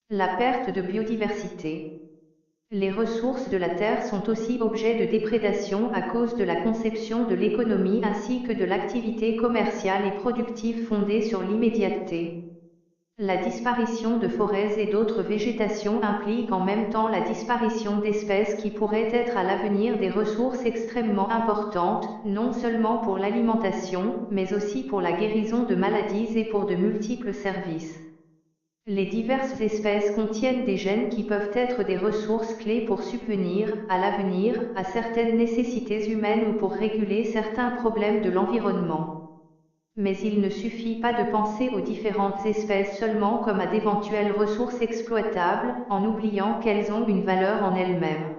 La perte de biodiversité. Les ressources de la Terre sont aussi objets de déprédation à cause de la conception de l'économie ainsi que de l'activité commerciale et productive fondée sur l'immédiateté. La disparition de forêts et d'autres végétations implique en même temps la disparition d'espèces qui pourraient être à l'avenir des ressources extrêmement importantes, non seulement pour l'alimentation, mais aussi pour la guérison de maladies et pour de multiples services. Les diverses espèces contiennent des gènes qui peuvent être des ressources clés pour subvenir, à l'avenir, à certaines nécessités humaines ou pour réguler certains problèmes de l'environnement. Mais il ne suffit pas de penser aux différentes espèces seulement comme à d'éventuelles ressources exploitables, en oubliant qu'elles ont une valeur en elles-mêmes.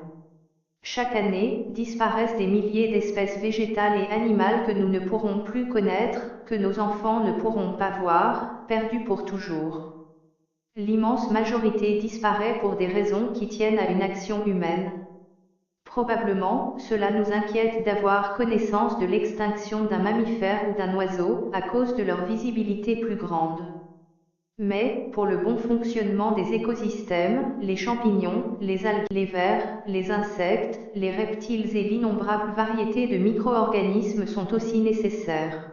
Chaque année, disparaissent des milliers d'espèces végétales et animales que nous ne pourrons plus connaître, que nos enfants ne pourront pas voir, perdues pour toujours. L'immense majorité disparaît pour des raisons qui tiennent à une action humaine. Probablement, cela nous inquiète d'avoir connaissance de l'extinction d'un mammifère ou d'un oiseau, à cause de leur visibilité plus grande. Mais, pour le bon fonctionnement des écosystèmes, les champignons, les algues, les vers, les insectes, les reptiles et l'innombrable variété de micro-organismes sont aussi nécessaires.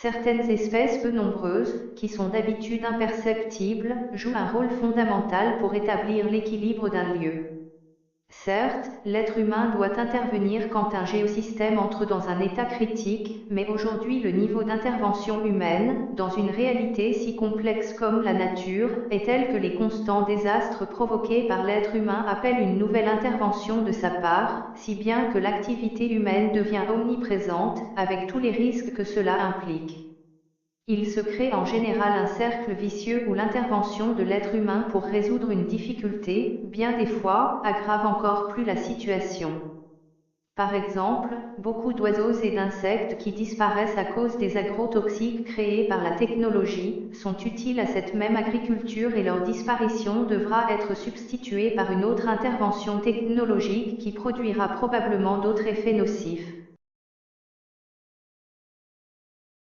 Certaines espèces peu nombreuses, qui sont d'habitude imperceptibles, jouent un rôle fondamental pour établir l'équilibre d'un lieu. Certes, l'être humain doit intervenir quand un géosystème entre dans un état critique, mais aujourd'hui le niveau d'intervention humaine, dans une réalité si complexe comme la nature, est tel que les constants désastres provoqués par l'être humain appellent une nouvelle intervention de sa part, si bien que l'activité humaine devient omniprésente, avec tous les risques que cela implique. Il se crée en général un cercle vicieux où l'intervention de l'être humain pour résoudre une difficulté, bien des fois, aggrave encore plus la situation. Par exemple, beaucoup d'oiseaux et d'insectes qui disparaissent à cause des agrotoxiques créés par la technologie, sont utiles à cette même agriculture et leur disparition devra être substituée par une autre intervention technologique qui produira probablement d'autres effets nocifs.